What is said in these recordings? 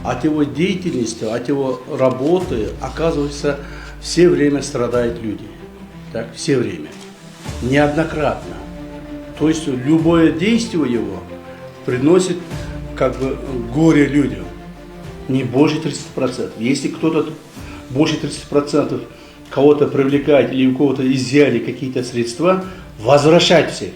от его деятельности, от его работы, оказывается, все время страдают люди. Так, все время. Неоднократно. То есть любое действие его приносит как бы горе людям. Не больше 30%. Если кто-то больше 30% кого-то привлекает или у кого-то изъяли какие-то средства, возвращать всех.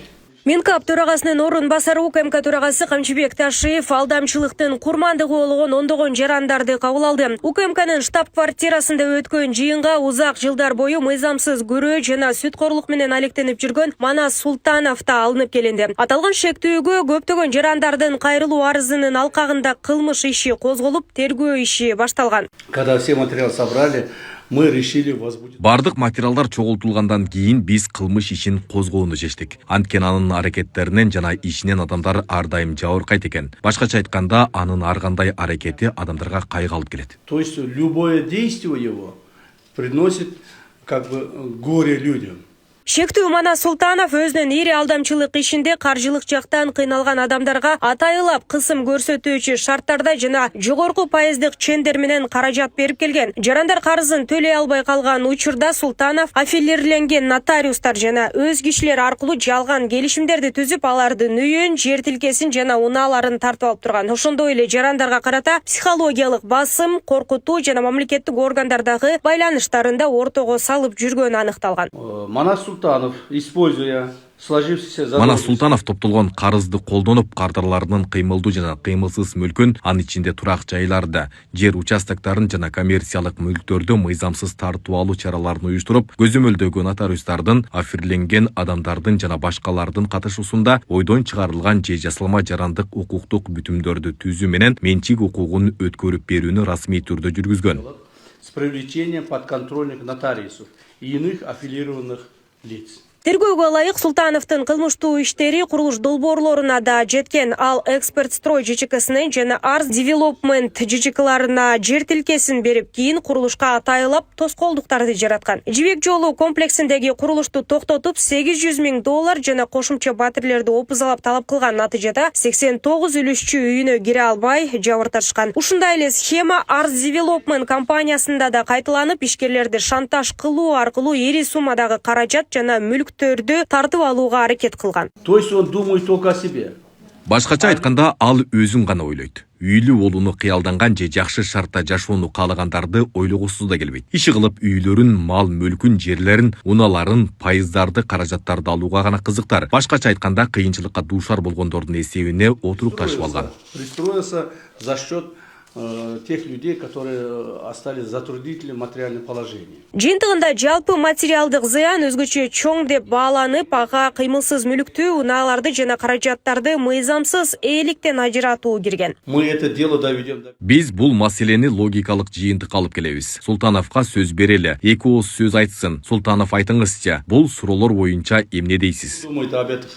Минкап төрағасының орынбасары УКМК төрағасы Камчыбек Ташиев алдамчылықтың құрмандығы болған ондаған жарандарды қабыл алды. УКМКның штаб-квартирасында өткен жиынға ұзақ жылдар бойы мыйзамсыз көрө жана сүтқорлық менен алектеніп жүрген Манас Султанов та алынып келинди. Аталган шектүүгө көптөгөн жарандардын кайрылуу арызынын алкагында кылмыш иши козголуп, тергөө иши башталган. Когда все материалы собрали, мы решили возбудить. Бардык материалдар чогултулгандан кийин биз кылмыш ишин козгоону чечтик. Анткени анын аракеттеринен жана ишинен адамдар ар дайым жабыркайт экен. Башкача айтканда, анын ар кандай аракети адамдарга кайгы алып келет. То есть любое действие его приносит как бы горе людям. Шектүү Манас Султанов өзүнүн ири алдамчылык ишинде каржылык жактан кыйналган адамдарга атайылап кысым көрсөтүүчү шарттарда жана жогорку пайыздык чендер менен каражат берип келген. Жарандар карызын төлөй албай калган учурда Султанов аффилирленген нотариустар жана өз кишилер аркылуу жалган келишимдерди түзүп, алардын үйүн, жер тилкесин жана унааларын тартып алып турган. Ошондой эле жарандарга карата психологиялык басым, коркутуу жана мамлекеттик органдардагы байланыштарында ортого салып жүргөнү аныкталган. Манас Султанов, используя сложившийся Манас Султанов топтолгон карызды колдонуп, кардарларынын кыймылдуу жана кыймылсыз мүлкүн, анын ичинде турак жайларды, жер участоктарын жана коммерциялык мүлктөрдү мыйзамсыз тартып алуу чараларын уюштуруп, көзөмөлдөгөн нотариустардын, аффирленген адамдардын жана башкалардын катышуусунда ойдон чыгарылган же жасалма жарандык укуктук бүтүмдөрдү түзүү менен менчик укугун өткөрүп берүүнү расмий түрдө жүргүзгөн. с привлечением подконтрольных нотариусов и иных аффилированных лиц. Тергөөгө ылайык Султановдун кылмыштуу иштери курулуш долбоорлоруна да жеткен. Ал Эксперт Строй ЖЧКсынын жана Арс Девелопмент ЖЧКларына жер тилкесин берип, кийин курулушка атайылап тоскоолдуктарды жараткан. Жибек жолу комплексиндеги курулушту токтотуп, $800 000 жана кошумча батирлерди опузалап талап кылган. Натыйжада 89 үлүшчү үйүнө кире албай жабыртышкан. Ушундай эле схема Арс Девелопмент компаниясында да кайталанып, ишкерлерди шантаж кылуу аркылуу ири суммадагы каражат жана мүлк тартып алууга аракет кылган. То есть он думает только о себе. Башкача айтканда, ал өзүн гана ойлойт. Үйлүү болууну кыялданган же жакшы шартта жашоону каалагандарды ойлогусуз да келбейт. Иши кылып үйлөрүн, мал мүлкүн, жерлерин, унааларын, пайыздарды, каражаттарды алууга гана кызыктар. Башкача айтканда, кыйынчылыкка дуушар болгондордун эсебине отурукташып алган. Пристроился за счет тех людей, которые остались в затруднительном материальном положении. Жыйынтыгында жалпы материалдык зыян өзгөчө чоң деп бааланып, ага кыймылсыз мүлктү, унааларды жана каражаттарды мыйзамсыз ээликтен ажыратуу кирген. Мы это дело доведем до... Биз бул маселени логикалык жыйынтыкка алып келебиз. Султановго сөз берели. Эки ооз сөз айтсын. Султанов, айтыңызчы, бул суроолор боюнча эмне дейсиз? Думает об этих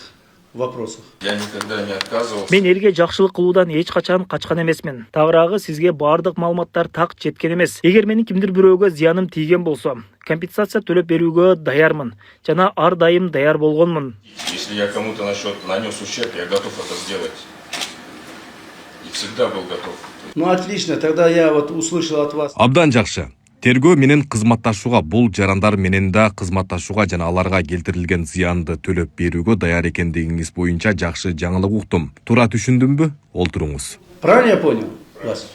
вопросах. Я никогда не отказывался. Мен элге жакшылык кылуудан эч качан качкан эмесмин. Тагыраагы сизге бардык маалыматтар так жеткен эмес. Эгер менин кимдир бирөөгө зыяным тийген болсо, компенсация төлөп берүүгө даярмын жана ар дайым даяр болгонмун. Если я кому-то нанес ущерб, я готов это сделать. И всегда был готов. Ну отлично, тогда я вот услышал от вас. Абдан жакшы. Тергөө менен кызматташууга, бул жарандар менен да кызматташууга жана аларга келтирилген зыянды төлөп берүүгө даяр экендигиңиз боюнча жакшы жаңылык уктум. Туура түшүндүмбү? Олтуруңуз. Правильно я понял вас?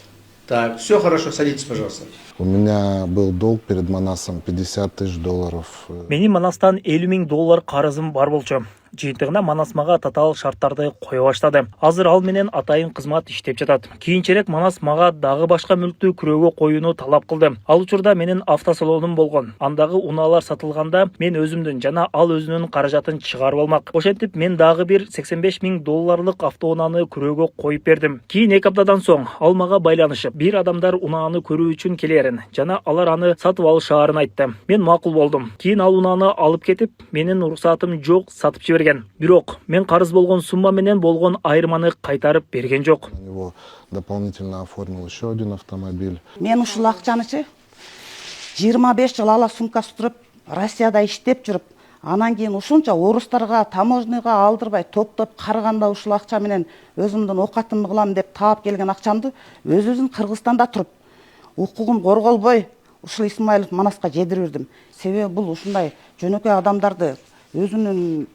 Так, все хорошо, садитесь, пожалуйста. У меня был долг перед Манасом $50 000. Менин Манастан $50 000 карызым бар болчу. Жыйынтыгында Манас мага татаал шарттарды кое баштады. Азыр ал менен атайын кызмат иштеп жатат. Кийинчерээк Манас мага дагы башка мүлктү күрөөгө коюуну талап кылды. Ал учурда менин автосалонум болгон. Андагы унаалар сатылганда мен өзүмдүн жана ал өзүнүн каражатын чыгарып алмак. Ошентип мен дагы бир $85 000 автоунааны күрөөгө коюп бердим. Кийин 2 аптадан соң ал мага байланышып, бир адамдар унааны көрүү үчүн келерин жана алар аны сатып алышаарын айтты. Мен макул болдум. Кийин ал унааны алып кетип, менин уруксатым жок, сатып жиберген. Бирок мен карыз болгон сумма менен болгон айырманы кайтарып берген жок. На него дополнительно оформил еще один автомобиль. Мен ушул акчанычы 25 жыл ала сумкасы туруп, Россияда иштеп жүрүп, Анан кийин ушунча орустарга, таможняга алдырбай топтоп карыганда ушул акча менен өзүмдүн оокатымды кылам деп таап келген акчамды өзүбүздүн Кыргызстанда туруп укугум корголбой ушул Исмаилов Манаска жедирип жүрдүм. Себеби бул ушундай жөнөкөй адамдарды өзүнүн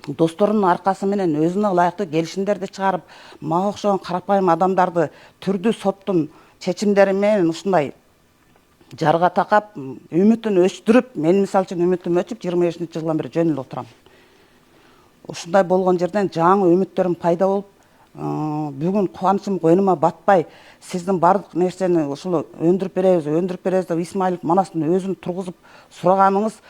досторунун аркасы менен өзүнө ылайыктуу келишимдерди чыгарып, мага окшогон карапайым адамдарды түрдүү соттун чечимдери менен ушундай жарга такап, үмүтүн өчтүрүп, мен мисалы үчүн үмүтүм өчүп 25-жылдан бери жөн эле отурам. Ушундай болгон жерден жаңы үмүттөрүм пайда болуп, бүгүн кубанычым койнума батпай, сиздин бардык нерсени ушул өндүрүп беребиз деп Исмаилов Манастын өзүн тургузуп сураганыңыз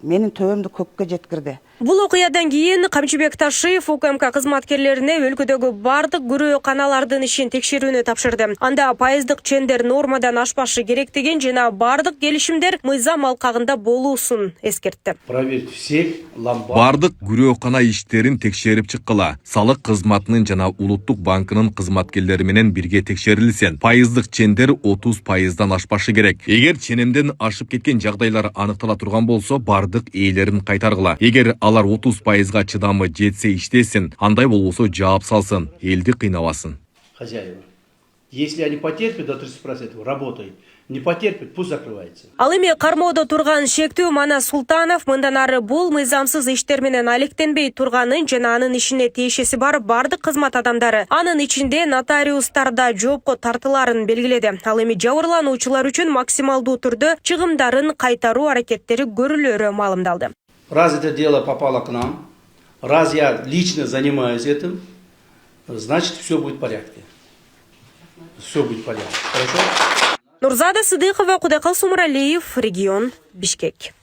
менин төбөмдү көккө жеткирди. Бул окуядан кийин Камчыбек Ташиев УКМК кызматкерлерине өлкөдөгү бардык күрөө каналардын ишин текшерүүнү тапшырды. Анда пайыздык чендер нормадан ашпашы керектигин жана бардык келишимдер мыйзам алкагында болуусун эскертти. Проверить всех ломбард. Бардык күрөөкана иштерин текшерип чыккыла. Салык кызматынын жана Улуттук банкынын кызматкерлери менен бирге текшерилсен. Пайыздык чендер 30%дан ашпашы керек. Эгер ченемден ашып кеткен жагдайлар аныктала турган болсо, бардык ээлерин кайтаргыла. Эгер алар 30%га чыдамы жетсе иштесин, андай болбосо жаап салсын, элди кыйнабасын. Хозяева. Если они потерпят до 30%, работай. Не потерпит, пусть закрывается. Ал эми кармоодо турган шектүү Манас Султанов мындан ары бул мыйзамсыз иштер менен алектенбей турганын жана анын ишине тиешеси бар бардык кызмат адамдары, анын ичинде нотариустар да жоопко тартыларын белгиледи. Ал эми жабырлануучулар үчүн максималдуу түрдө чыгымдарын кайтаруу аракеттери көрүлөрү маалымдалды. Раз это дело попало к нам, раз я лично занимаюсь этим, значит, все будет в порядке. Все будет в порядке. Хорошо? Нурзада Сыдыкова, Кудайкал Сумаралиев, регион Бишкек.